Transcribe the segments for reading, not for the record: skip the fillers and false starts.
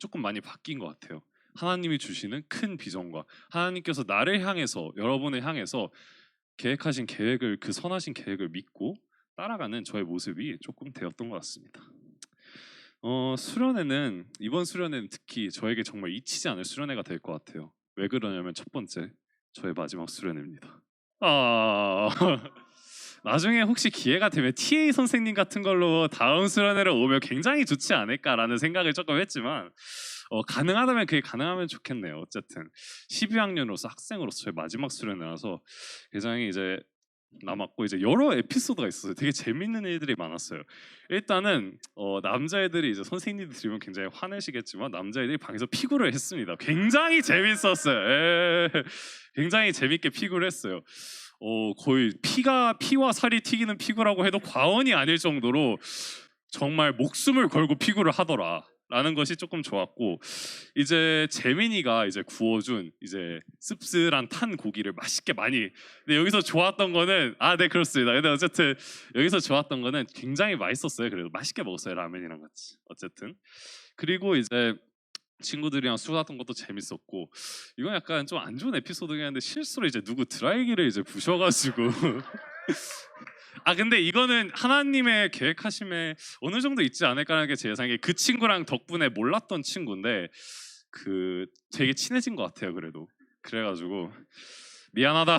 조금 많이 바뀐 것 같아요. 하나님이 주시는 큰 비전과 하나님께서 나를 향해서 여러분을 향해서 계획하신 계획을 그 선하신 계획을 믿고 따라가는 저의 모습이 조금 되었던 것 같습니다. 수련회는 이번 수련회는 특히 저에게 정말 잊히지 않을 수련회가 될 것 같아요. 왜 그러냐면 첫 번째 저의 마지막 수련회입니다. 아 나중에 혹시 기회가 되면 TA 선생님 같은 걸로 다음 수련회를 오면 굉장히 좋지 않을까라는 생각을 조금 했지만 가능하다면 그게 가능하면 좋겠네요. 어쨌든 12학년으로서 학생으로서 저의 마지막 수련회라서 굉장히 이제 남았고 이제 여러 에피소드가 있었어요. 되게 재밌는 일들이 많았어요. 일단은 남자애들이 이제 선생님들 들으면 굉장히 화내시겠지만 남자애들이 방에서 피구를 했습니다. 굉장히 재밌었어요. 예. 굉장히 재밌게 피구를 했어요. 거의 피와 살이 튀기는 피구라고 해도 과언이 아닐 정도로 정말 목숨을 걸고 피구를 하더라. 라는 것이 조금 좋았고 이제 재민이가 이제 구워준 이제 씁쓸한 탄 고기를 맛있게 많이 근데 여기서 좋았던 거는 네 그렇습니다. 근데 어쨌든 여기서 좋았던 거는 굉장히 맛있었어요. 그래도 맛있게 먹었어요. 라면이랑 같이 어쨌든 그리고 이제 친구들이랑 수다던 것도 재밌었고 이건 약간 좀 안 좋은 에피소드긴 한데 실수로 이제 누구 드라이기를 이제 부셔가지고 근데 이거는 하나님의 계획하심에 어느 정도 있지 않을까라는 게 제 예상에 그 친구랑 덕분에 몰랐던 친구인데 그 되게 친해진 것 같아요. 그래도 그래가지고 미안하다.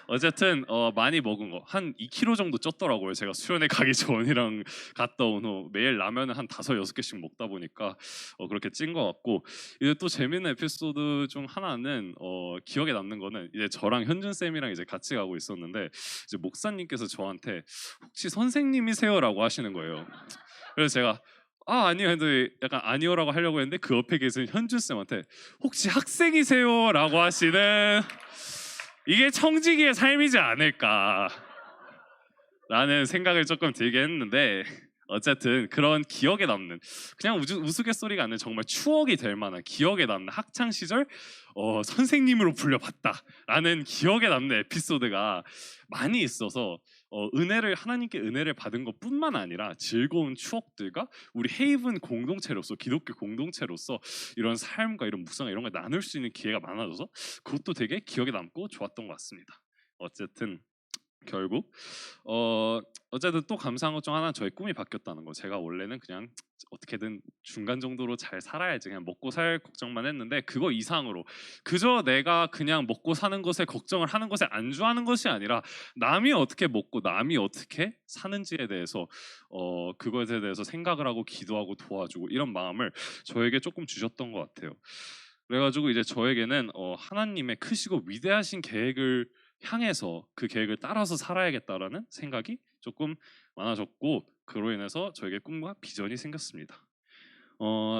어쨌든 많이 먹은 거 한 2kg 정도 쪘더라고요. 제가 수련회 가기 전이랑 갔다 온 후 매일 라면을 한 5-6개씩 먹다 보니까 그렇게 찐 것 같고 이제 또 재밌는 에피소드 중 하나는 기억에 남는 거는 이제 저랑 현준 쌤이랑 이제 같이 가고 있었는데 이제 목사님께서 저한테 혹시 선생님이세요라고 하시는 거예요. 그래서 제가 아니요 근데 약간 아니요라고 하려고 했는데 그 옆에 계신 현준 쌤한테 혹시 학생이세요라고 하시는 이게 청지기의 삶이지 않을까라는 생각을 조금 들게 했는데 어쨌든 그런 기억에 남는 그냥 우스갯소리가 아니라 정말 추억이 될 만한 기억에 남는 학창 시절 선생님으로 불려봤다라는 기억에 남는 에피소드가 많이 있어서 하나님께 은혜를 받은 것뿐만 아니라 즐거운 추억들과 우리 헤이븐 공동체로서 기독교 공동체로서 이런 삶과 이런 묵상과 이런 걸 나눌 수 있는 기회가 많아져서 그것도 되게 기억에 남고 좋았던 것 같습니다. 어쨌든 결국 어쨌든 또 감사한 것 중 하나는 저의 꿈이 바뀌었다는 거. 제가 원래는 그냥 어떻게든 중간 정도로 잘 살아야지 그냥 먹고 살 걱정만 했는데 그거 이상으로 그저 내가 그냥 먹고 사는 것에 걱정을 하는 것에 안주하는 것이 아니라 남이 어떻게 먹고 남이 어떻게 사는지에 대해서 그것에 대해서 생각을 하고 기도하고 도와주고 이런 마음을 저에게 조금 주셨던 것 같아요. 그래가지고 이제 저에게는 하나님의 크시고 위대하신 계획을 향해서 그 계획을 따라서 살아야겠다라는 생각이 조금 많아졌고 그로 인해서 저에게 꿈과 비전이 생겼습니다.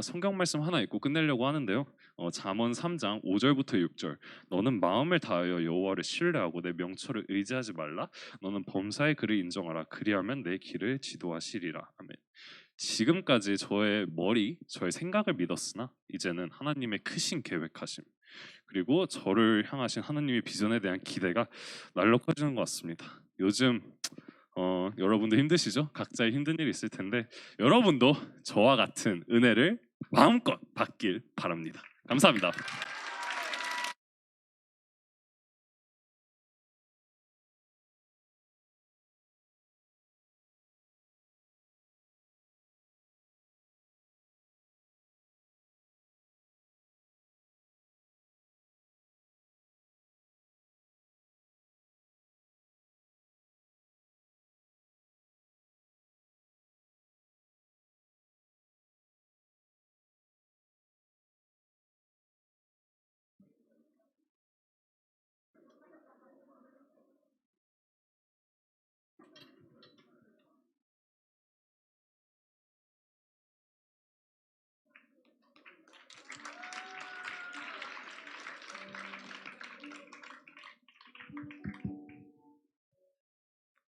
성경 말씀 하나 읽고 끝내려고 하는데요. 잠언 3장 5절부터 6절. 너는 마음을 다하여 여호와를 신뢰하고 내 명철을 의지하지 말라. 너는 범사의 그를 인정하라. 그리하면 내 길을 지도하시리라. 아멘. 지금까지 저의 생각을 믿었으나 이제는 하나님의 크신 계획하심 그리고 저를 향하신 하나님의 비전에 대한 기대가 날로 커지는 것 같습니다. 요즘 여러분도 힘드시죠? 각자의 힘든 일이 있을 텐데 여러분도 저와 같은 은혜를 마음껏 받길 바랍니다. 감사합니다.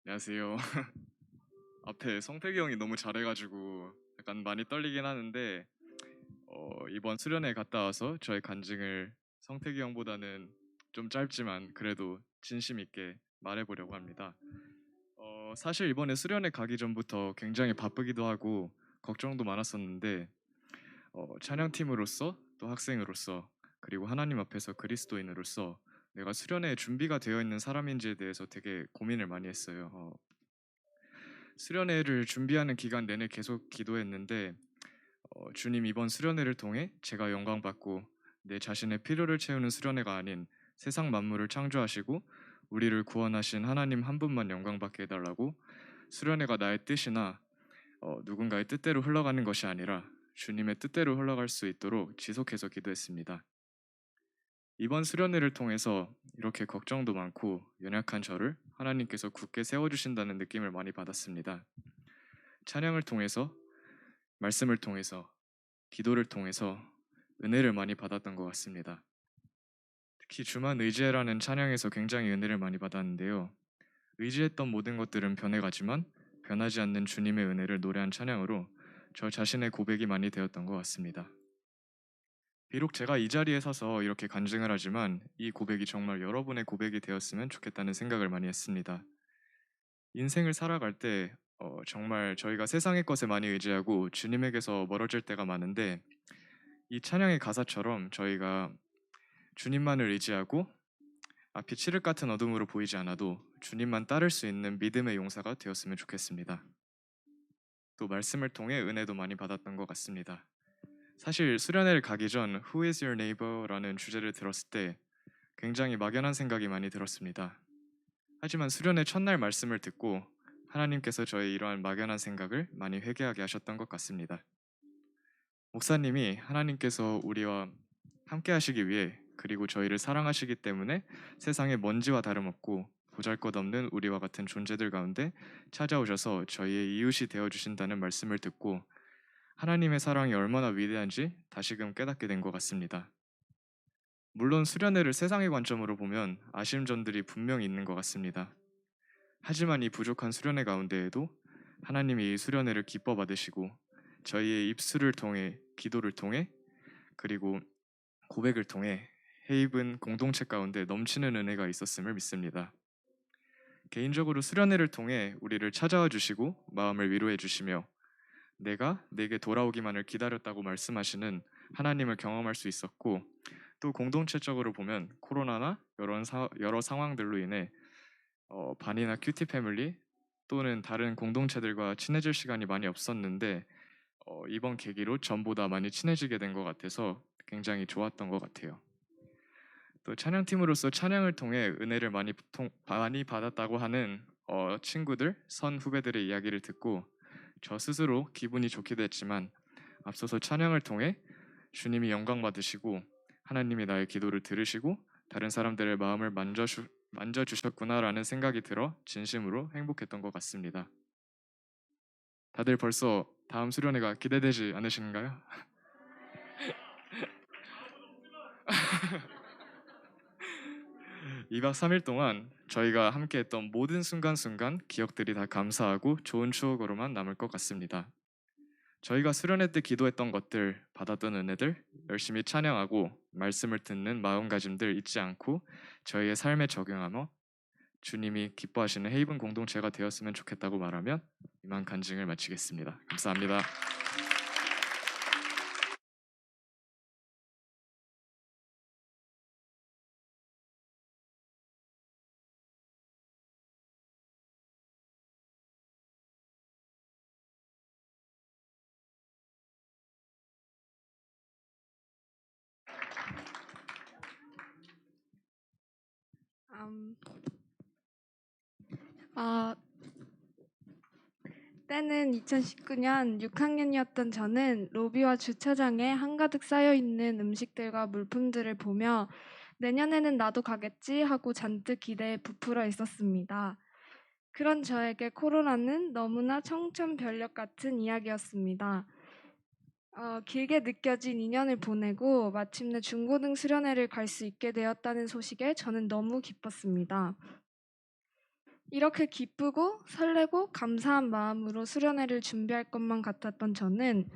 안녕하세요. 앞에 성태기 형이 너무 잘해가지고 약간 많이 떨리긴 하는데 이번 수련회 갔다 와서 저의 간증을 성태기 형보다는 좀 짧지만 그래도 진심 있게 말해보려고 합니다. 사실 이번에 수련회 가기 전부터 굉장히 바쁘기도 하고 걱정도 많았었는데 찬양팀으로서 또 학생으로서 그리고 하나님 앞에서 그리스도인으로서 내가 수련회에 준비가 되어 있는 사람인지에 대해서 되게 고민을 많이 했어요. 수련회를 준비하는 기간 내내 계속 기도했는데 주님 이번 수련회를 통해 제가 영광받고 내 자신의 필요를 채우는 수련회가 아닌 세상 만물을 창조하시고 우리를 구원하신 하나님 한 분만 영광받게 해달라고 수련회가 나의 뜻이나 누군가의 뜻대로 흘러가는 것이 아니라 주님의 뜻대로 흘러갈 수 있도록 지속해서 기도했습니다. 이번 수련회를 통해서 이렇게 걱정도 많고 연약한 저를 하나님께서 굳게 세워주신다는 느낌을 많이 받았습니다. 찬양을 통해서, 말씀을 통해서, 기도를 통해서 은혜를 많이 받았던 것 같습니다. 특히 주만 의지해라는 찬양에서 굉장히 은혜를 많이 받았는데요. 의지했던 모든 것들은 변해가지만 변하지 않는 주님의 은혜를 노래한 찬양으로 저 자신의 고백이 많이 되었던 것 같습니다. 비록 제가 이 자리에 서서 이렇게 간증을 하지만 이 고백이 정말 여러분의 고백이 되었으면 좋겠다는 생각을 많이 했습니다. 인생을 살아갈 때 정말 저희가 세상의 것에 많이 의지하고 주님에게서 멀어질 때가 많은데 이 찬양의 가사처럼 저희가 주님만을 의지하고 앞이 칠흑 같은 어둠으로 보이지 않아도 주님만 따를 수 있는 믿음의 용사가 되었으면 좋겠습니다. 또 말씀을 통해 은혜도 많이 받았던 것 같습니다. 사실 수련회를 가기 전 Who is your neighbor라는 주제를 들었을 때 굉장히 막연한 생각이 많이 들었습니다. 하지만 수련회 첫날 말씀을 듣고 하나님께서 저의 이러한 막연한 생각을 많이 회개하게 하셨던 것 같습니다. 목사님이 하나님께서 우리와 함께 하시기 위해 그리고 저희를 사랑하시기 때문에 세상에 먼지와 다름없고 보잘것없는 우리와 같은 존재들 가운데 찾아오셔서 저희의 이웃이 되어주신다는 말씀을 듣고 하나님의 사랑이 얼마나 위대한지 다시금 깨닫게 된 것 같습니다. 물론 수련회를 세상의 관점으로 보면 아쉬운 점들이 분명히 있는 것 같습니다. 하지만 이 부족한 수련회 가운데에도 하나님이 이 수련회를 기뻐 받으시고 저희의 입술을 통해 기도를 통해 그리고 고백을 통해 헤이븐 공동체 가운데 넘치는 은혜가 있었음을 믿습니다. 개인적으로 수련회를 통해 우리를 찾아와 주시고 마음을 위로해 주시며 내가 내게 돌아오기만을 기다렸다고 말씀하시는 하나님을 경험할 수 있었고 또 공동체적으로 보면 코로나나 여러 상황들로 인해 반이나 큐티 패밀리 또는 다른 공동체들과 친해질 시간이 많이 없었는데 이번 계기로 전보다 많이 친해지게 된 것 같아서 굉장히 좋았던 것 같아요. 또 찬양팀으로서 찬양을 통해 은혜를 많이 받았다고 하는 친구들, 선 후배들의 이야기를 듣고 저 스스로 기분이 좋기도 했지만 앞서서 찬양을 통해 주님이 영광 받으시고 하나님이 나의 기도를 들으시고 다른 사람들의 마음을 만져주셨구나라는 생각이 들어 진심으로 행복했던 것 같습니다. 다들 벌써 다음 수련회가 기대되지 않으신가요? 2박 3일 동안 저희가 함께했던 모든 순간순간 기억들이 다 감사하고 좋은 추억으로만 남을 것 같습니다. 저희가 수련회 때 기도했던 것들, 받았던 은혜들 열심히 찬양하고 말씀을 듣는 마음가짐들 잊지 않고 저희의 삶에 적용하며 주님이 기뻐하시는 헤이븐 공동체가 되었으면 좋겠다고 말하며 이만 간증을 마치겠습니다. 감사합니다. 음, 아, 때는 2019년 6학년이었던 저는 로비와 주차장에 한가득 쌓여있는 음식들과 물품들을 보며 내년에는 나도 가겠지 하고 잔뜩 기대에 부풀어 있었습니다. 그런 저에게 코로나는 너무나 청천벽력 같은 이야기였습니다. 길게 느껴진 2년을 보내고 마침내 중고등 수련회를 갈 수 있게 되었다는 소식에 저는 너무 기뻤습니다. 이렇게 기쁘고 설레고 감사한 마음으로 수련회를 준비할 것만 같았던 저는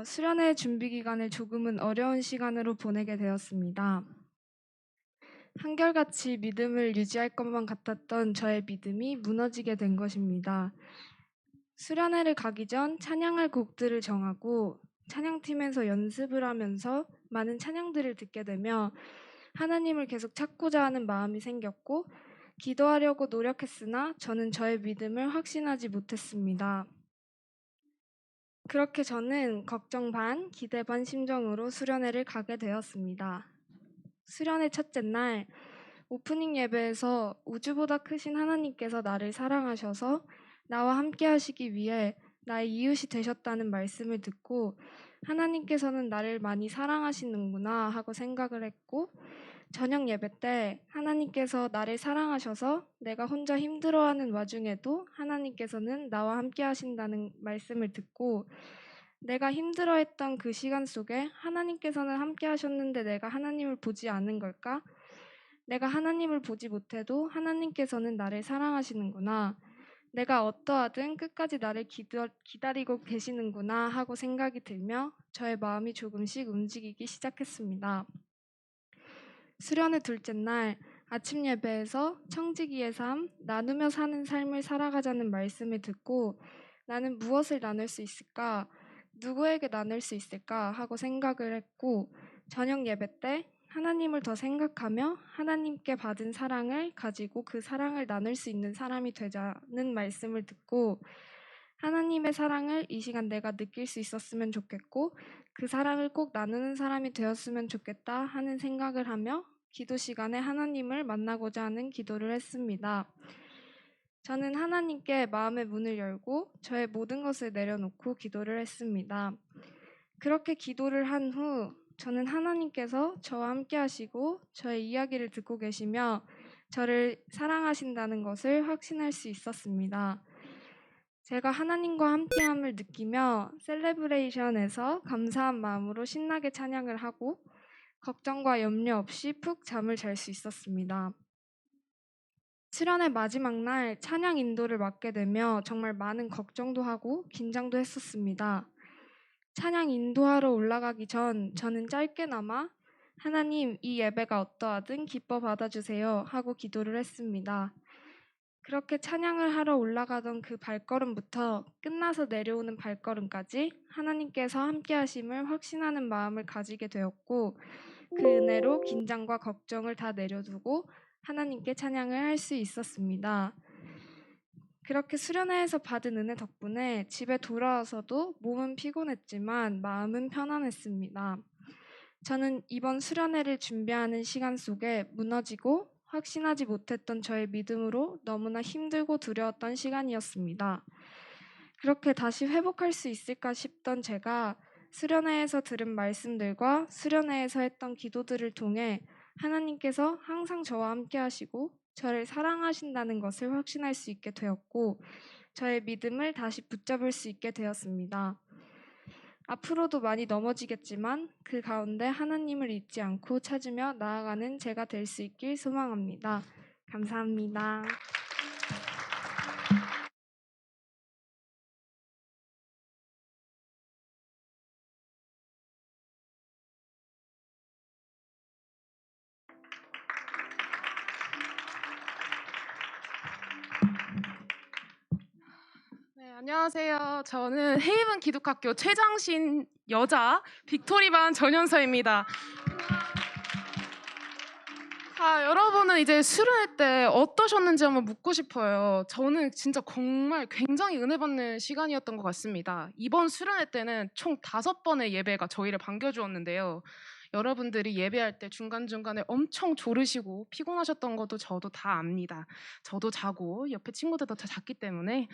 수련회 준비 기간을 조금은 어려운 시간으로 보내게 되었습니다. 한결같이 믿음을 유지할 것만 같았던 저의 믿음이 무너지게 된 것입니다. 수련회를 가기 전 찬양할 곡들을 정하고 찬양팀에서 연습을 하면서 많은 찬양들을 듣게 되며 하나님을 계속 찾고자 하는 마음이 생겼고 기도하려고 노력했으나 저는 저의 믿음을 확신하지 못했습니다. 그렇게 저는 걱정 반, 기대 반 심정으로 수련회를 가게 되었습니다. 수련회 첫째 날 오프닝 예배에서 우주보다 크신 하나님께서 나를 사랑하셔서 나와 함께 하시기 위해 나의 이웃이 되셨다는 말씀을 듣고 하나님께서는 나를 많이 사랑하시는구나 하고 생각을 했고 저녁 예배 때 하나님께서 나를 사랑하셔서 내가 혼자 힘들어하는 와중에도 하나님께서는 나와 함께 하신다는 말씀을 듣고 내가 힘들어했던 그 시간 속에 하나님께서는 함께 하셨는데 내가 하나님을 보지 않은 걸까? 내가 하나님을 보지 못해도 하나님께서는 나를 사랑하시는구나. 내가 어떠하든 끝까지 나를 기다리고 계시는구나 하고 생각이 들며 저의 마음이 조금씩 움직이기 시작했습니다. 수련회 둘째 날 아침 예배에서 청지기의 삶, 나누며 사는 삶을 살아가자는 말씀을 듣고 나는 무엇을 나눌 수 있을까? 누구에게 나눌 수 있을까? 하고 생각을 했고 저녁 예배 때 하나님을 더 생각하며 하나님께 받은 사랑을 가지고 그 사랑을 나눌 수 있는 사람이 되자는 말씀을 듣고 하나님의 사랑을 이 시간 내가 느낄 수 있었으면 좋겠고 그 사랑을 꼭 나누는 사람이 되었으면 좋겠다 하는 생각을 하며 기도 시간에 하나님을 만나고자 하는 기도를 했습니다. 저는 하나님께 마음의 문을 열고 저의 모든 것을 내려놓고 기도를 했습니다. 그렇게 기도를 한 후 저는 하나님께서 저와 함께 하시고 저의 이야기를 듣고 계시며 저를 사랑하신다는 것을 확신할 수 있었습니다. 제가 하나님과 함께함을 느끼며 셀레브레이션에서 감사한 마음으로 신나게 찬양을 하고 걱정과 염려 없이 푹 잠을 잘 수 있었습니다. 수련의 마지막 날 찬양 인도를 맡게 되며 정말 많은 걱정도 하고 긴장도 했었습니다. 찬양 인도하러 올라가기 전 저는 짧게나마 하나님 이 예배가 어떠하든 기뻐 받아주세요 하고 기도를 했습니다. 그렇게 찬양을 하러 올라가던 그 발걸음부터 끝나서 내려오는 발걸음까지 하나님께서 함께 하심을 확신하는 마음을 가지게 되었고 그 은혜로 긴장과 걱정을 다 내려두고 하나님께 찬양을 할 수 있었습니다. 그렇게 수련회에서 받은 은혜 덕분에 집에 돌아와서도 몸은 피곤했지만 마음은 편안했습니다. 저는 이번 수련회를 준비하는 시간 속에 무너지고 확신하지 못했던 저의 믿음으로 너무나 힘들고 두려웠던 시간이었습니다. 그렇게 다시 회복할 수 있을까 싶던 제가 수련회에서 들은 말씀들과 수련회에서 했던 기도들을 통해 하나님께서 항상 저와 함께 하시고 저를 사랑하신다는 것을 확신할 수 있게 되었고 저의 믿음을 다시 붙잡을 수 있게 되었습니다. 앞으로도 많이 넘어지겠지만 그 가운데 하나님을 잊지 않고 찾으며 나아가는 제가 될 수 있길 소망합니다. 감사합니다. 네, 안녕하세요. 저는 헤이븐 기독학교 최장신 여자 빅토리반 전연서입니다. 자, 여러분은 이제 수련회 때 어떠셨는지 한번 묻고 싶어요. 저는 진짜 정말 굉장히 은혜 받는 시간이었던 것 같습니다. 이번 수련회 때는 총 5번의 예배가 저희를 반겨주었는데요. 여러분들이 예배할 때 중간중간에 엄청 졸으시고 피곤하셨던 것도 저도 다 압니다. 저도 자고 옆에 친구들도 다 잤기 때문에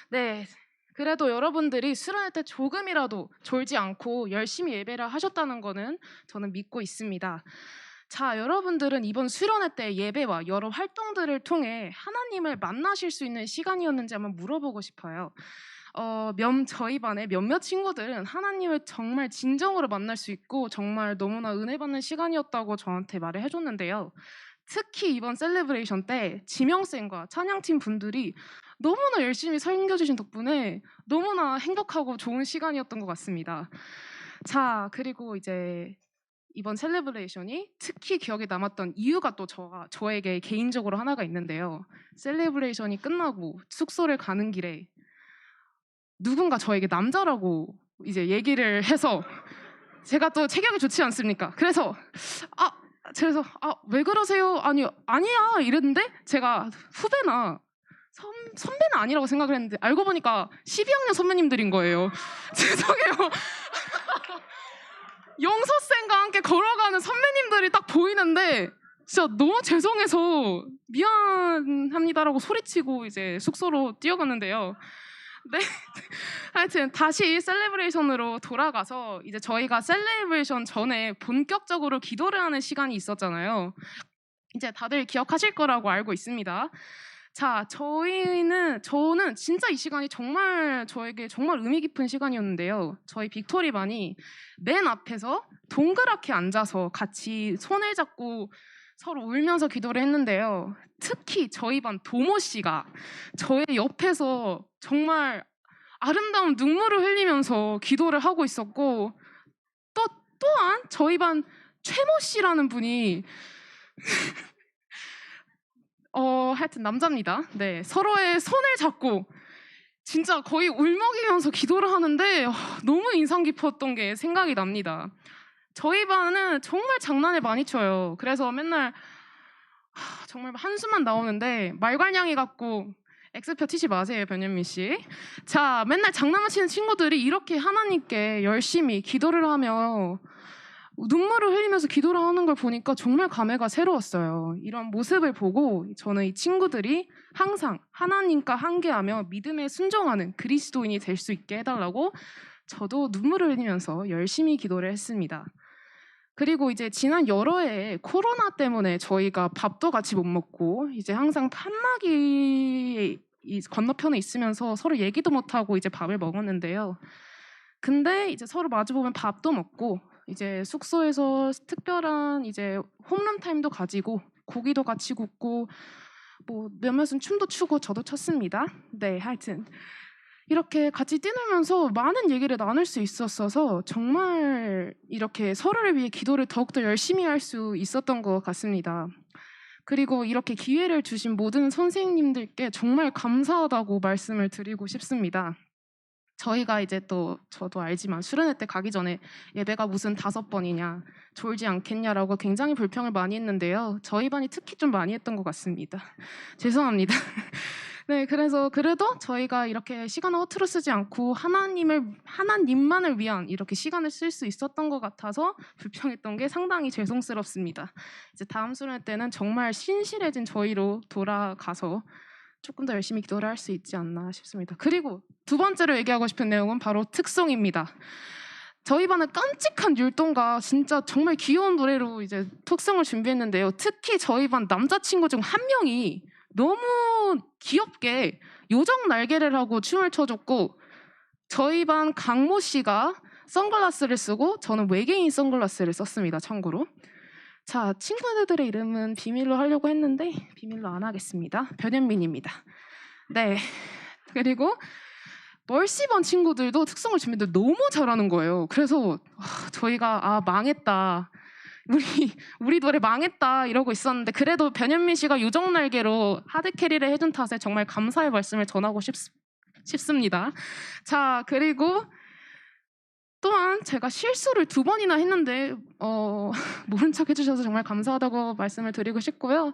네, 그래도 여러분들이 수련회 때 조금이라도 졸지 않고 열심히 예배를 하셨다는 거는 저는 믿고 있습니다. 자, 여러분들은 이번 수련회 때 예배와 여러 활동들을 통해 하나님을 만나실 수 있는 시간이었는지 한번 물어보고 싶어요. 저희 반의 몇몇 친구들은 하나님을 정말 진정으로 만날 수 있고 정말 너무나 은혜 받는 시간이었다고 저한테 말을 해줬는데요. 특히 이번 셀레브레이션 때 지명쌤과 찬양팀 분들이 너무나 열심히 섬겨주신 덕분에 너무나 행복하고 좋은 시간이었던 것 같습니다. 자, 그리고 이제 이번 셀레브레이션이 특히 기억에 남았던 이유가 또 저에게 개인적으로 하나가 있는데요. 셀레브레이션이 끝나고 숙소를 가는 길에 누군가 저에게 남자라고 이제 얘기를 해서 제가 또 체격이 좋지 않습니까? 그래서 왜 그러세요? 아니야 이랬는데 제가 후배나 선배는 아니라고 생각을 했는데 알고 보니까 12학년 선배님들인 거예요. 죄송해요. 영서쌤과 함께 걸어가는 선배님들이 딱 보이는데 진짜 너무 죄송해서 미안합니다라고 소리치고 이제 숙소로 뛰어갔는데요. 네. 하여튼 다시 셀레브레이션으로 돌아가서 이제 저희가 셀레브레이션 전에 본격적으로 기도를 하는 시간이 있었잖아요. 이제 다들 기억하실 거라고 알고 있습니다. 자, 저는 진짜 이 시간이 정말 저에게 정말 의미 깊은 시간이었는데요. 저희 빅토리반이 맨 앞에서 동그랗게 앉아서 같이 손을 잡고 서로 울면서 기도를 했는데요. 특히 저희 반 도모 씨가 저의 옆에서 정말 아름다운 눈물을 흘리면서 기도를 하고 있었고 또한 저희 반 최모 씨라는 분이 하여튼 남자입니다. 네, 서로의 손을 잡고 진짜 거의 울먹이면서 기도를 하는데 너무 인상 깊었던 게 생각이 납니다. 저희 반은 정말 장난을 많이 쳐요. 그래서 맨날 정말 한숨만 나오는데 말괄량이 같고 X표 치지 마세요, 변현민 씨. 자, 맨날 장난을 치는 친구들이 이렇게 하나님께 열심히 기도를 하며 눈물을 흘리면서 기도를 하는 걸 보니까 정말 감회가 새로웠어요. 이런 모습을 보고 저는 이 친구들이 항상 하나님과 함께하며 믿음에 순종하는 그리스도인이 될 수 있게 해달라고 저도 눈물을 흘리면서 열심히 기도를 했습니다. 그리고 이제 지난 여러 해 코로나 때문에 저희가 밥도 같이 못 먹고 이제 항상 칸막이 이 건너편에 있으면서 서로 얘기도 못하고 이제 밥을 먹었는데요. 근데 이제 서로 마주보면 밥도 먹고 이제 숙소에서 특별한 이제 홈런 타임도 가지고 고기도 같이 굽고 뭐 몇몇은 춤도 추고 저도 췄습니다. 네, 하여튼 이렇게 같이 뛰놀면서 많은 얘기를 나눌 수 있었어서 정말 이렇게 서로를 위해 기도를 더욱더 열심히 할 수 있었던 것 같습니다. 그리고 이렇게 기회를 주신 모든 선생님들께 정말 감사하다고 말씀을 드리고 싶습니다. 저희가 이제 또 저도 알지만 수련회 때 가기 전에 예배가 무슨 5번이냐 졸지 않겠냐라고 굉장히 불평을 많이 했는데요. 저희 반이 특히 좀 많이 했던 것 같습니다. 죄송합니다. 네, 그래서 그래도 저희가 이렇게 시간을 허투루 쓰지 않고 하나님만을 위한 이렇게 시간을 쓸 수 있었던 것 같아서 불평했던 게 상당히 죄송스럽습니다. 이제 다음 수련회 때는 정말 신실해진 저희로 돌아가서 조금 더 열심히 기도를 할 수 있지 않나 싶습니다. 그리고 두 번째로 얘기하고 싶은 내용은 바로 특송입니다. 저희 반은 깜찍한 율동과 진짜 정말 귀여운 노래로 이제 특송을 준비했는데요. 특히 저희 반 남자친구 중 한 명이 너무 귀엽게 요정 날개를 하고 춤을 춰줬고 저희 반 강모 씨가 선글라스를 쓰고 저는 외계인 선글라스를 썼습니다. 참고로. 자, 친구들의 이름은 비밀로 하려고 했는데 비밀로 안 하겠습니다. 변현민입니다. 네. 그리고 멀시번 친구들도 특성을 준비했는데 너무 잘하는 거예요. 그래서 저희가 망했다. 우리 노래 망했다 이러고 있었는데 그래도 변현민 씨가 요정 날개로 하드 캐리를 해준 탓에 정말 감사의 말씀을 전하고 싶습니다. 자, 그리고 또한 제가 실수를 2번이나 했는데 모른 척 해주셔서 정말 감사하다고 말씀을 드리고 싶고요.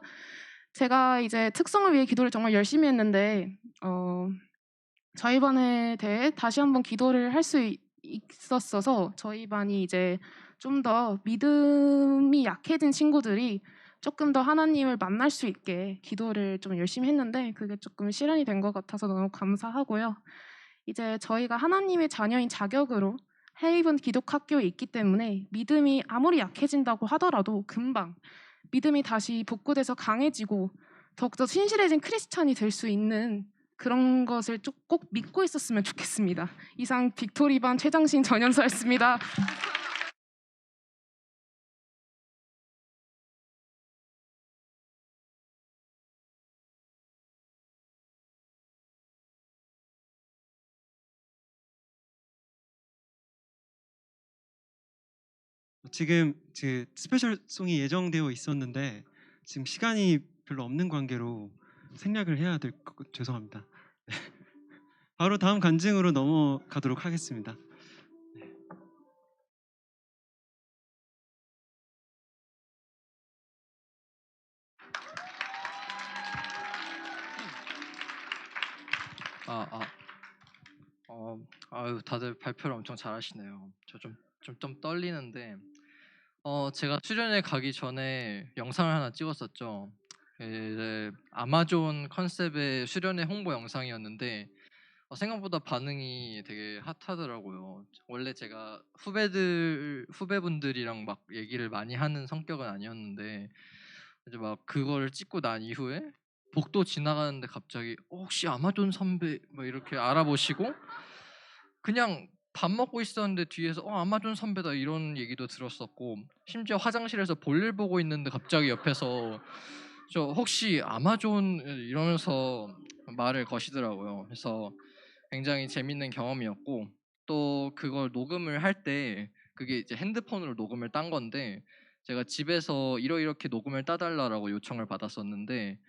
제가 이제 특성을 위해 기도를 정말 열심히 했는데 저희 반에 대해 다시 한번 기도를 할 수 있었어서 저희 반이 이제 좀 더 믿음이 약해진 친구들이 조금 더 하나님을 만날 수 있게 기도를 좀 열심히 했는데 그게 조금 실현이 된 것 같아서 너무 감사하고요. 이제 저희가 하나님의 자녀인 자격으로 헤이븐 기독학교에 있기 때문에 믿음이 아무리 약해진다고 하더라도 금방 믿음이 다시 복구돼서 강해지고 더욱더 신실해진 크리스찬이 될 수 있는 그런 것을 꼭 믿고 있었으면 좋겠습니다. 이상 빅토리반 최정신 전연서였습니다. 지금 스페셜송이 예정되어 있었는데 지금 시간이 별로 없는 관계로 생략을 해야 될 것 죄송합니다. 바로 다음 간증으로 넘어가도록 하겠습니다. 아유, 다들 발표를 엄청 잘하시네요. 저 좀 떨리는데, 제가 수련회 가기 전에 영상을 하나 찍었었죠. 이제 아마존 컨셉의 수련회 홍보 영상이었는데, 생각보다 반응이 되게 핫하더라고요. 원래 제가 후배분들이랑 막 얘기를 많이 하는 성격은 아니었는데, 이제 막 그걸 찍고 난 이후에 복도 지나가는데 갑자기 혹시 아마존 선배 막 이렇게 알아보시고, 그냥 밥 먹고 있었는데 뒤에서 아마존 선배다 이런 얘기도 들었었고, 심지어 화장실에서 볼일 보고 있는데 갑자기 옆에서 저 혹시 아마존 이러면서 말을 거시더라고요. 그래서 굉장히 재밌는 경험이었고, 또 그걸 녹음을 할 때 그게 이제 핸드폰으로 녹음을 딴 건데, 제가 집에서 이렇게 녹음을 따달라고 요청을 받았었는데,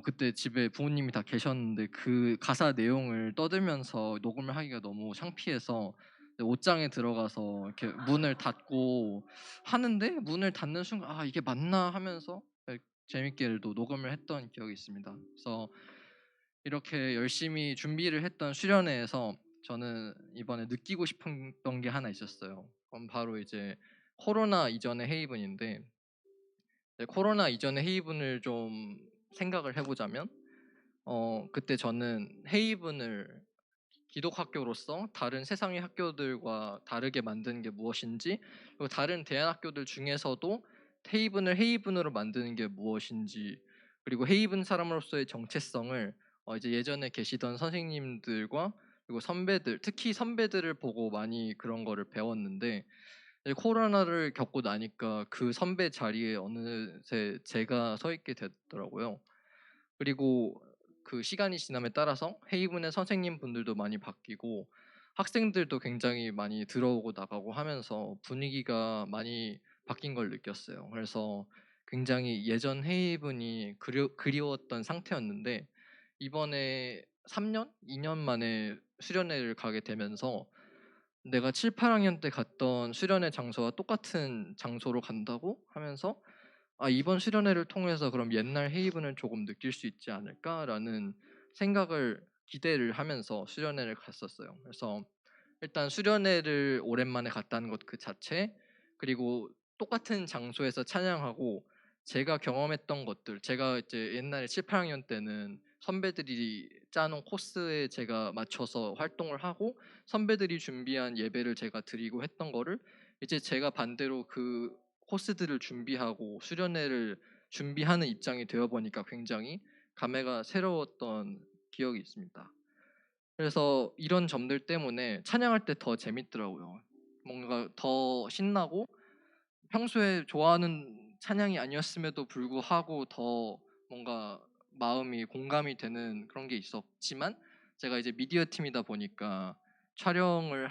그때 집에 부모님이 다 계셨는데 그 가사 내용을 떠들면서 녹음을 하기가 너무 창피해서 옷장에 들어가서 이렇게 문을 닫고 하는데, 문을 닫는 순간 이게 맞나 하면서 재밌게도 녹음을 했던 기억이 있습니다. 그래서 이렇게 열심히 준비를 했던 수련회에서 저는 이번에 느끼고 싶었던 게 하나 있었어요. 그건 바로 이제 코로나 이전의 헤이븐인데, 코로나 이전의 헤이븐을 좀 생각을 해보자면, 그때 저는 헤이븐을 기독학교로서 다른 세상의 학교들과 다르게 만드는 게 무엇인지, 그리고 다른 대안학교들 중에서도 헤이븐을 헤이븐으로 만드는 게 무엇인지, 그리고 헤이븐 사람으로서의 정체성을 이제 예전에 계시던 선생님들과 그리고 선배들, 특히 선배들을 보고 많이 그런 거를 배웠는데, 이제 코로나를 겪고 나니까 그 선배 자리에 어느새 제가 서 있게 됐더라고요. 그리고 그 시간이 지남에 따라서 헤이븐의 선생님 분들도 많이 바뀌고 학생들도 굉장히 많이 들어오고 나가고 하면서 분위기가 많이 바뀐 걸 느꼈어요. 그래서 굉장히 예전 헤이븐이 그리웠던 상태였는데, 이번에 3년, 2년 만에 수련회를 가게 되면서 내가 7, 8학년 때 갔던 수련회 장소와 똑같은 장소로 간다고 하면서 이번 수련회를 통해서 그럼 옛날 헤이븐을 조금 느낄 수 있지 않을까라는 생각을 기대를 하면서 수련회를 갔었어요. 그래서 일단 수련회를 오랜만에 갔다는 것 그 자체, 그리고 똑같은 장소에서 찬양하고 제가 경험했던 것들, 제가 이제 옛날에 7, 8학년 때는 선배들이 짜놓은 코스에 제가 맞춰서 활동을 하고 선배들이 준비한 예배를 제가 드리고 했던 거를 이제 제가 반대로 그 코스들을 준비하고 수련회를 준비하는 입장이 되어 보니까 굉장히 감회가 새로웠던 기억이 있습니다. 그래서 이런 점들 때문에 찬양할 때 더 재밌더라고요. 뭔가 더 신나고, 평소에 좋아하는 찬양이 아니었음에도 불구하고 더 뭔가 마음이 공감이 되는 그런 게 있었지만, 제가 이제 미디어 팀이다 보니까 촬영을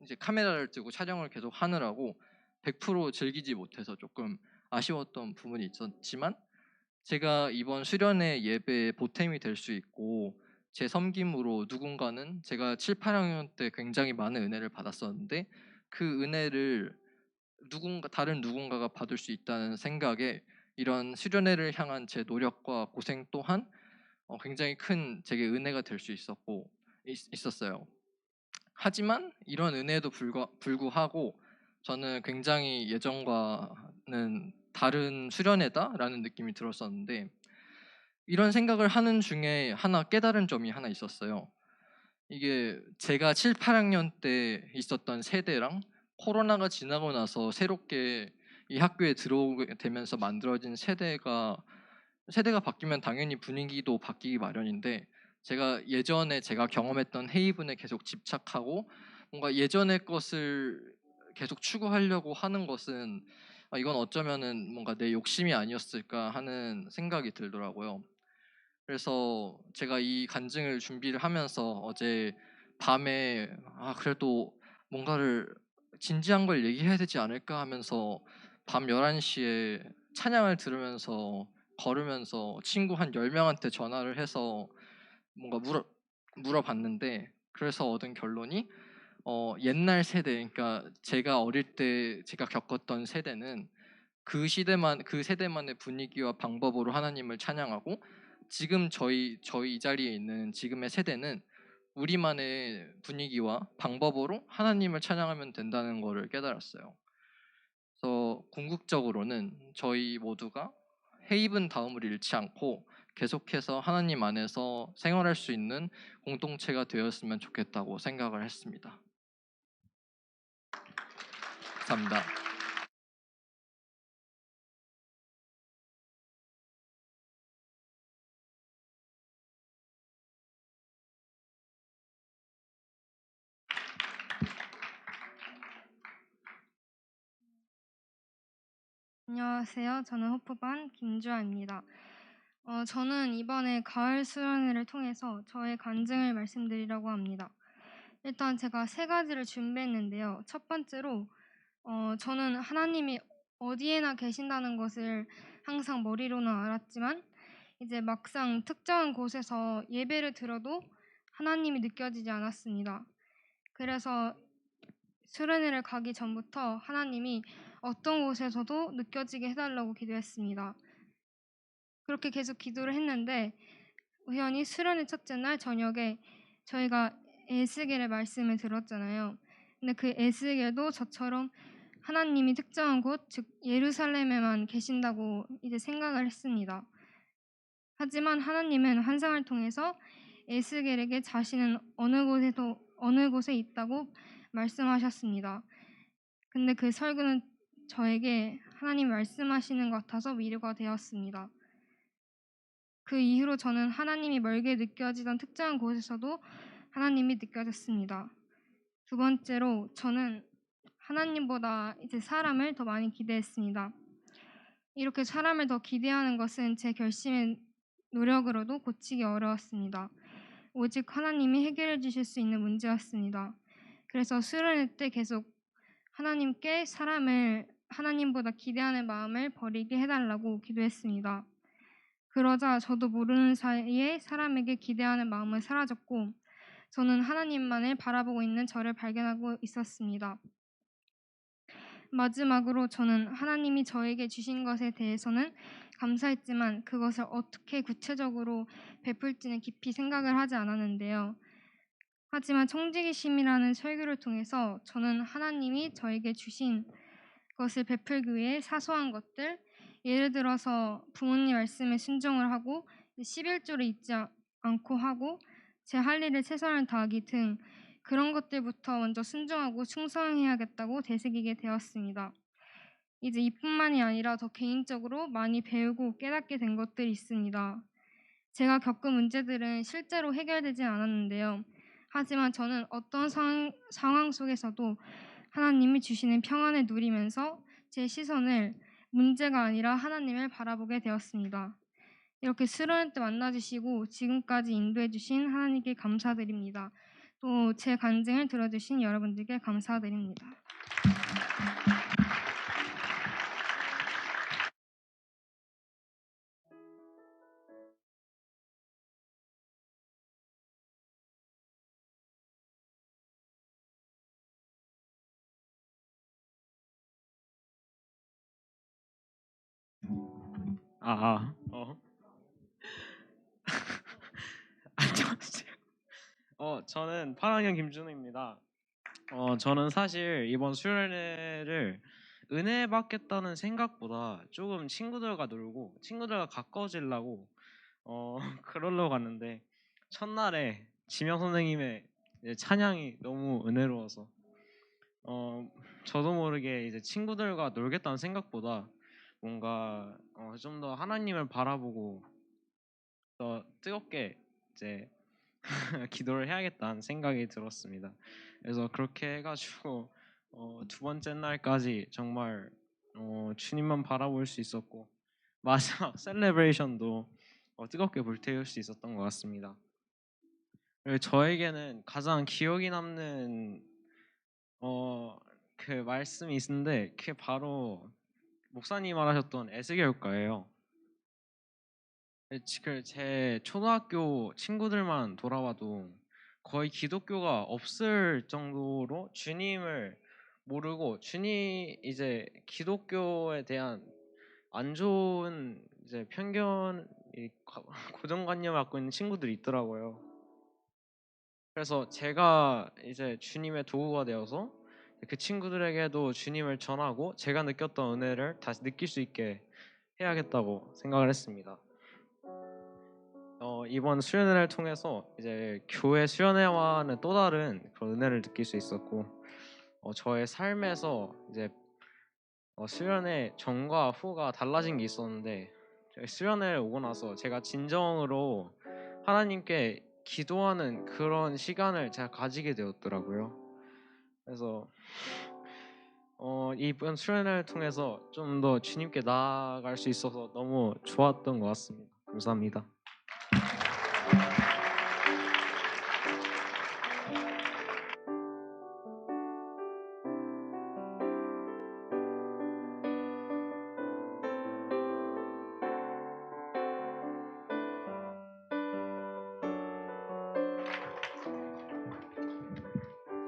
이제 카메라를 들고 촬영을 계속 하느라고 100% 즐기지 못해서 조금 아쉬웠던 부분이 있었지만, 제가 이번 수련회 예배에 보탬이 될 수 있고 제 섬김으로 누군가는, 제가 7, 8학년 때 굉장히 많은 은혜를 받았었는데 그 은혜를 다른 누군가가 받을 수 있다는 생각에 이런 수련회를 향한 제 노력과 고생 또한 굉장히 큰 제게 은혜가 될 수 있었어요. 하지만 이런 은혜에도 불구하고 저는 굉장히 예전과는 다른 수련회다라는 느낌이 들었었는데, 이런 생각을 하는 중에 하나 깨달은 점이 하나 있었어요. 이게 제가 7, 8학년 때 있었던 세대랑 코로나가 지나고 나서 새롭게 이 학교에 들어오게 되면서 만들어진 세대가 바뀌면 당연히 분위기도 바뀌기 마련인데, 제가 예전에 제가 경험했던 헤이븐에 계속 집착하고 뭔가 예전의 것을 계속 추구하려고 하는 것은 이건 어쩌면은 뭔가 내 욕심이 아니었을까 하는 생각이 들더라고요. 그래서 제가 이 간증을 준비를 하면서 어제 밤에 그래도 뭔가를 진지한 걸 얘기해야 되지 않을까 하면서 밤 11시에 찬양을 들으면서 걸으면서 친구 한 10명한테 전화를 해서 뭔가 물어봤는데, 그래서 얻은 결론이 옛날 세대, 그러니까 제가 어릴 때 제가 겪었던 세대는 그 세대만의 분위기와 방법으로 하나님을 찬양하고, 지금 저희 이 자리에 있는 지금의 세대는 우리만의 분위기와 방법으로 하나님을 찬양하면 된다는 것을 깨달았어요. 그래서 궁극적으로는 저희 모두가 헤이븐 다움을 잃지 않고 계속해서 하나님 안에서 생활할 수 있는 공동체가 되었으면 좋겠다고 생각을 했습니다. 감사합니다. 안녕하세요. 저는 호프반 김주아입니다. 저는 이번에 가을 수련회를 통해서 저의 간증을 말씀드리려고 합니다. 일단 제가 세 가지를 준비했는데요. 첫 번째로 저는 하나님이 어디에나 계신다는 것을 항상 머리로는 알았지만 이제 막상 특정한 곳에서 예배를 들어도 하나님이 느껴지지 않았습니다. 그래서 수련회를 가기 전부터 하나님이 어떤 곳에서도 느껴지게 해달라고 기도했습니다. 그렇게 계속 기도를 했는데 우연히 수련회 첫째 날 저녁에 저희가 에스겔의 말씀을 들었잖아요. 근데 그 에스겔도 저처럼 하나님이 특정한 곳, 즉 예루살렘에만 계신다고 이제 생각을 했습니다. 하지만 하나님은 환상을 통해서 에스겔에게 자신은 어느 곳에 있다고 말씀하셨습니다. 근데 그 설교는 저에게 하나님 말씀하시는 것 같아서 위로가 되었습니다. 그 이후로 저는 하나님이 멀게 느껴지던 특정한 곳에서도 하나님이 느껴졌습니다. 두 번째로 저는 하나님보다 이제 사람을 더 많이 기대했습니다. 이렇게 사람을 더 기대하는 것은 제 결심의 노력으로도 고치기 어려웠습니다. 오직 하나님이 해결해 주실 수 있는 문제였습니다. 그래서 수련회 때 계속 하나님께 사람을 하나님보다 기대하는 마음을 버리게 해달라고 기도했습니다. 그러자 저도 모르는 사이에 사람에게 기대하는 마음은 사라졌고 저는 하나님만을 바라보고 있는 저를 발견하고 있었습니다. 마지막으로 저는 하나님이 저에게 주신 것에 대해서는 감사했지만 그것을 어떻게 구체적으로 베풀지는 깊이 생각을 하지 않았는데요. 하지만 청지기심이라는 설교를 통해서 저는 하나님이 저에게 주신 것을 베풀기 위해 사소한 것들, 예를 들어서 부모님 말씀에 순종을 하고 11조를 잊지 않고 하고 제 할 일에 최선을 다하기 등 그런 것들부터 먼저 순종하고 충성해야겠다고 되새기게 되었습니다. 이제 이뿐만이 아니라 더 개인적으로 많이 배우고 깨닫게 된 것들이 있습니다. 제가 겪은 문제들은 실제로 해결되지 않았는데요. 하지만 저는 어떤 상황 속에서도 하나님이 주시는 평안을 누리면서 제 시선을 문제가 아니라 하나님을 바라보게 되었습니다. 이렇게 수련회 때 만나주시고 지금까지 인도해주신 하나님께 감사드립니다. 또 제 간증을 들어주신 여러분들께 감사드립니다. 안녕하세요. 저는 8학년 김준우입니다. 저는 사실 이번 수련회를 은혜 받겠다는 생각보다 조금 친구들과 놀고 친구들과 가까워지려고 그러려고 갔는데 첫날에 지명 선생님의 이제 찬양이 너무 은혜로워서 저도 모르게 이제 친구들과 놀겠다는 생각보다 뭔가 좀 더 하나님을 바라보고 더 뜨겁게 이제 기도를 해야겠다는 생각이 들었습니다. 그래서 그렇게 해가지고 두 번째 날까지 정말 주님만 바라볼 수 있었고 마지막 셀레브레이션도 뜨겁게 불태울 수 있었던 것 같습니다. 그리고 저에게는 가장 기억이 남는 그 말씀이 있는데 그게 바로 목사님 말하셨던 에스겔과예요. 제 초등학교 친구들만 돌아와도 거의 기독교가 없을 정도로 주님을 모르고 이제 기독교에 대한 안 좋은 이제 편견 고정관념을 갖고 있는 친구들이 있더라고요. 그래서 제가 이제 주님의 도구가 되어서 그 친구들에게도 주님을 전하고 제가 느꼈던 은혜를 다시 느낄 수 있게 해야겠다고 생각을 했습니다. 이번 수련회를 통해서 이제 교회 수련회와는 또 다른 그런 은혜를 느낄 수 있었고, 저의 삶에서 이제 수련회 전과 후가 달라진 게 있었는데, 수련회를 오고 나서 제가 진정으로 하나님께 기도하는 그런 시간을 제가 가지게 되었더라고요. 그래서 이번 수련회를 통해서 좀 더 주님께 나아갈 수 있어서 너무 좋았던 것 같습니다. 감사합니다.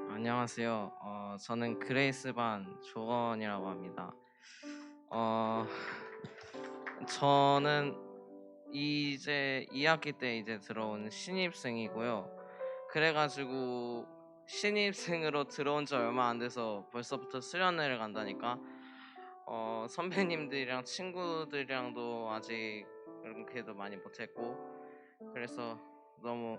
안녕하세요. 저는 그레이스 반 조건이라고 합니다. 어, 저는 이제 2학기 때 이제 들어온 신입생이고요. 그래가지고 신입생으로 들어온 지 얼마 안 돼서 벌써부터 수련회를 간다니까 선배님들이랑 친구들이랑도 아직 그렇게도 많이 못했고 그래서 너무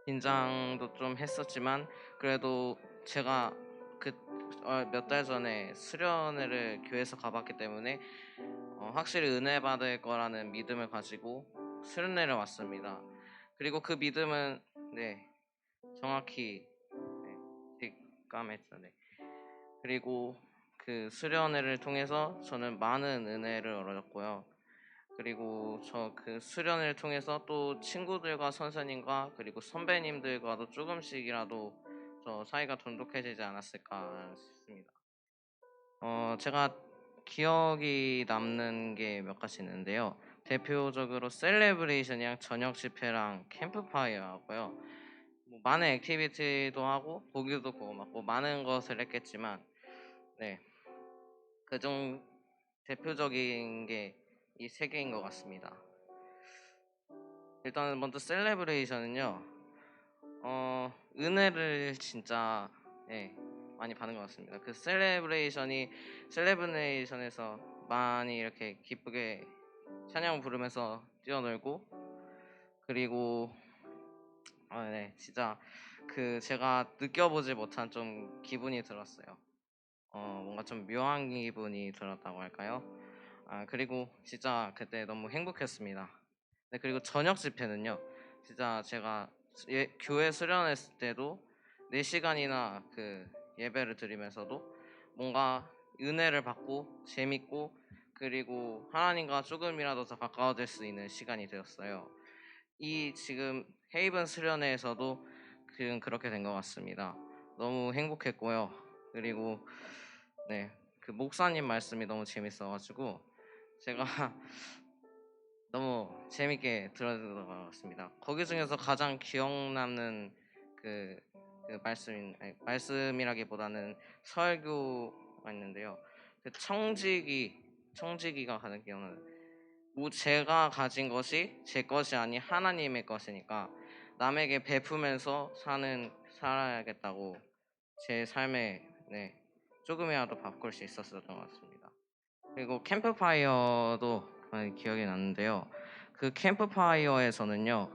긴장도 좀 했었지만 그래도 제가 그 몇 달 전에 수련회를 교회에서 가봤기 때문에 확실히 은혜 받을 거라는 믿음을 가지고 수련회를 왔습니다. 그리고 그 믿음은 네 정확히 뒷감했죠. 네. 그리고 그 수련회를 통해서 저는 많은 은혜를 얻었고요. 그리고 저 그 수련을 통해서 또 친구들과 선생님과 그리고 선배님들과도 조금씩이라도 저 사이가 돈독해지지 않았을까 싶습니다. 제가 기억이 남는 게 몇 가지 있는데요. 대표적으로 셀레브레이션이랑 저녁 집회랑 캠프파이어 하고요. 뭐 많은 액티비티도 하고 고기도 구워 먹고 많은 것을 했겠지만 네 그중 대표적인 게 이 세 개인 것 같습니다. 일단 먼저 셀레브레이션은요. 은혜를 진짜 많이 받은 것 같습니다. 그 셀레브레이션에서 많이 이렇게 기쁘게 찬양 부르면서 뛰어놀고 그리고 진짜 그 제가 느껴보지 못한 좀 기분이 들었어요. 뭔가 좀 묘한 기분이 들었다고 할까요? 그리고 진짜 그때 너무 행복했습니다. 네, 그리고 저녁 집회는요. 진짜 제가 교회 수련했을 때도 4시간이나 그 예배를 드리면서도 뭔가 은혜를 받고 재밌고 그리고 하나님과 조금이라도 더 가까워질 수 있는 시간이 되었어요. 이 지금 헤이븐 수련회에서도 그렇게 된 것 같습니다. 너무 행복했고요. 그리고 그 목사님 말씀이 너무 재밌어가지고 제가 너무 재밌게 들었던 것 같습니다. 거기 중에서 가장 기억 남는 말씀이라기보다는 설교가 있는데요. 그 청지기가 가장 기억나는. 제가 가진 것이 제 것이 아닌 하나님의 것이니까 남에게 베푸면서 살아야겠다고 제 삶에 조금이라도 바꿀 수 있었던 것 같습니다. 그리고 캠프파이어도 많이 기억이 나는데요. 그 캠프파이어에서는요,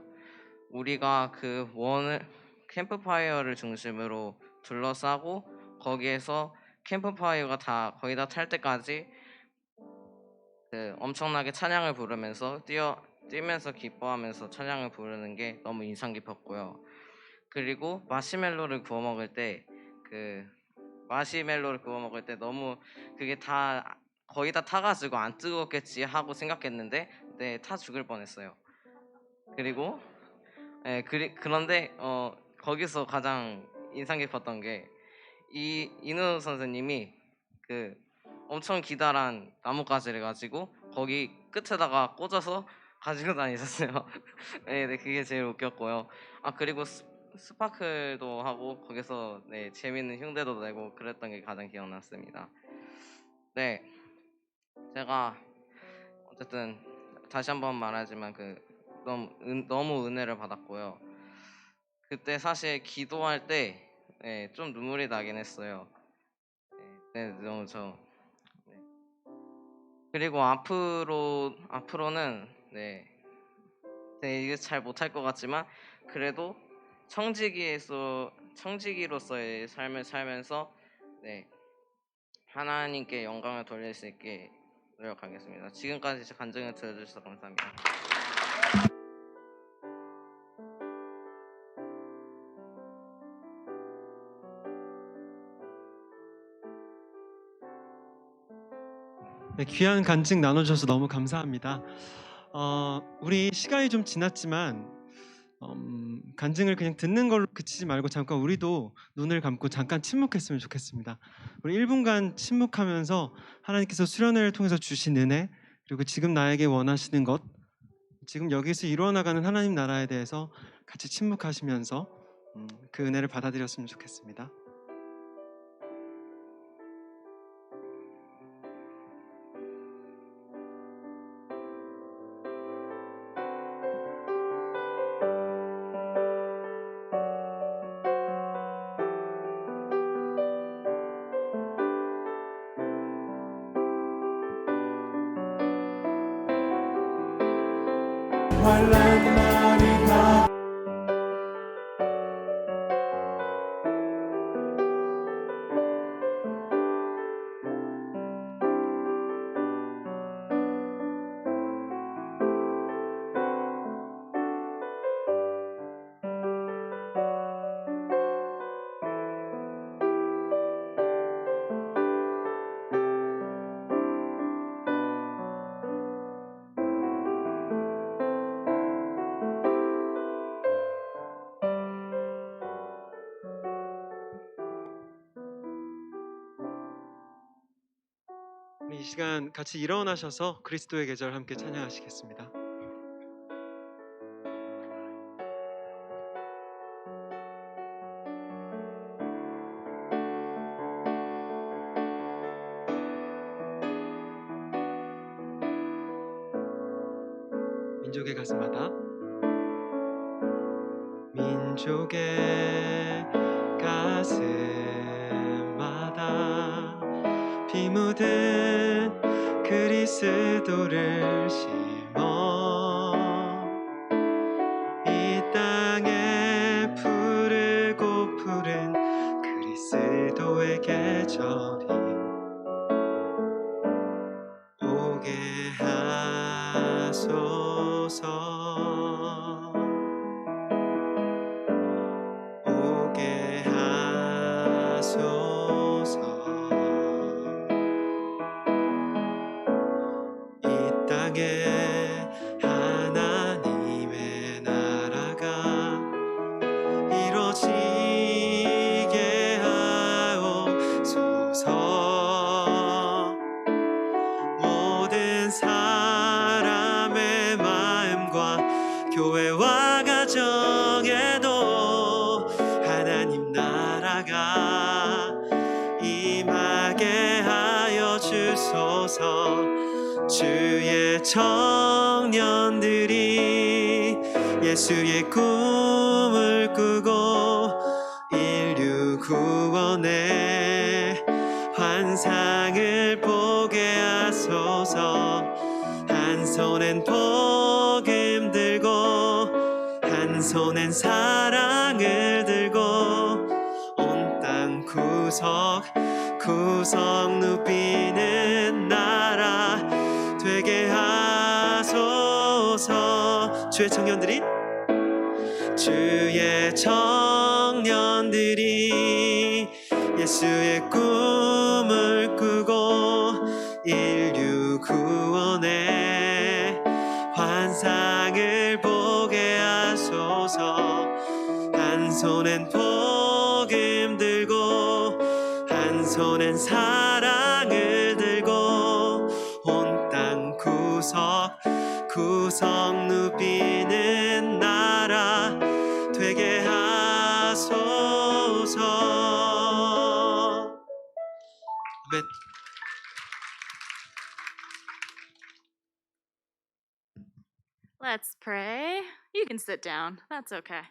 우리가 캠프파이어를 중심으로 둘러싸고 거기에서 캠프파이어가 거의 다 탈 때까지 엄청나게 찬양을 부르면서 뛰면서 기뻐하면서 찬양을 부르는 게 너무 인상 깊었고요. 그리고 마시멜로를 구워 먹을 때 너무 그게 다 거의 다 타가지고 안 뜨겁겠지 하고 생각했는데 타 죽을 뻔했어요. 그리고 그런데 거기서 가장 인상 깊었던 게 이은우 선생님이 엄청 기다란 나뭇가지를 가지고 거기 끝에다가 꽂아서 가지고 다니셨어요. 네, 그게 제일 웃겼고요. 그리고 스파클도 하고 거기서 재밌는 흉내도 내고 그랬던 게 가장 기억났습니다. 네, 제가 어쨌든 다시 한번 말하지만 너무 은혜를 받았고요. 그때 사실 기도할 때 좀 눈물이 나긴 했어요. 네, 너무 네. 그리고 앞으로는 이게 잘 못할 것 같지만 그래도 청지기로서의 삶을 살면서 하나님께 영광을 돌릴 수 있게 노력하겠습니다. 지금까지 제 간증을 들어주셔서 감사합니다. 네, 귀한 간증 나눠주셔서 너무 감사합니다. 우리 시간이 좀 지났지만 간증을 그냥 듣는 걸로 그치지 말고 잠깐 우리도 눈을 감고 잠깐 침묵했으면 좋겠습니다. 우리 1분간 침묵하면서 하나님께서 수련회를 통해서 주신 은혜, 그리고 지금 나에게 원하시는 것, 지금 여기서 이루어나가는 하나님 나라에 대해서 같이 침묵하시면서 그 은혜를 받아들였으면 좋겠습니다. 우리 이 시간 같이 일어나셔서 그리스도의 계절 함께 찬양하시겠습니다. 민족의 가슴마다 민족의 가슴마다 피 묻은 그리스도를 심어 이 땅에 푸르고 푸른 그리스도의 계절이 오게 하소서. 오게 하소서. 이 땅에 하나님의 나라가 이루어지게 하옵소서. 모든 사람의 마음과 교회와 가정에도 하나님 나라가 임하게 하여 주소서. 주의 청년들이 예수의 꿈을 꾸고 인류 구원의 환상을 보게 하소서. 한 손엔 복음 들고 한 손엔 사랑을 들고 온 땅 구석구석 누비는 나라 되게 하소서. 주의 청년들이 예수의 꿈을 꾸고 인류 구원의 환상을 보게 하소서. 한 손엔 복음 들고 한 손엔 사랑을 들고 온 땅 구석구석 누비는 나라 되게 하소서. 아멘. Let's pray. You can sit down. That's okay.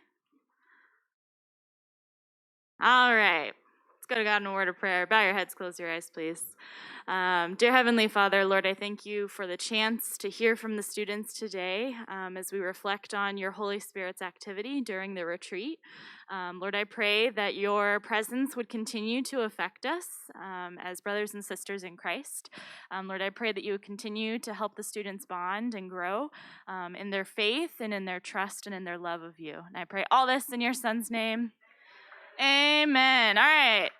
All right. Let's go to God in a word of prayer. Bow your heads, close your eyes, please. Dear Heavenly Father, Lord, I thank you for the chance to hear from the students today as we reflect on your Holy Spirit's activity during the retreat. Lord, I pray that your presence would continue to affect us as brothers and sisters in Christ. Lord, I pray that you would continue to help the students bond and grow in their faith and in their trust and in their love of you. And I pray all this in your Son's name. Amen. All right.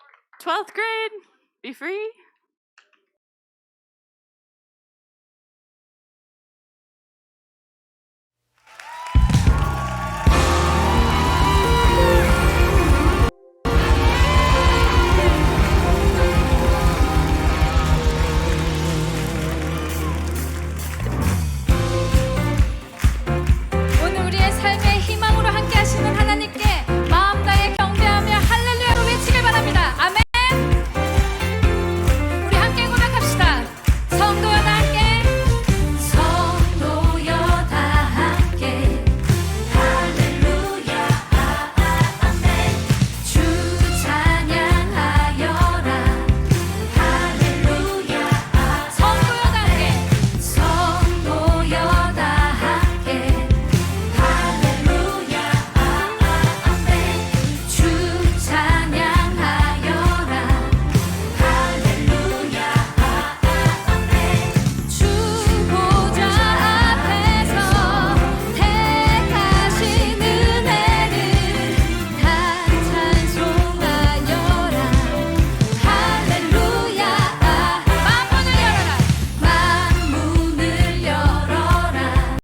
12th grade, be free.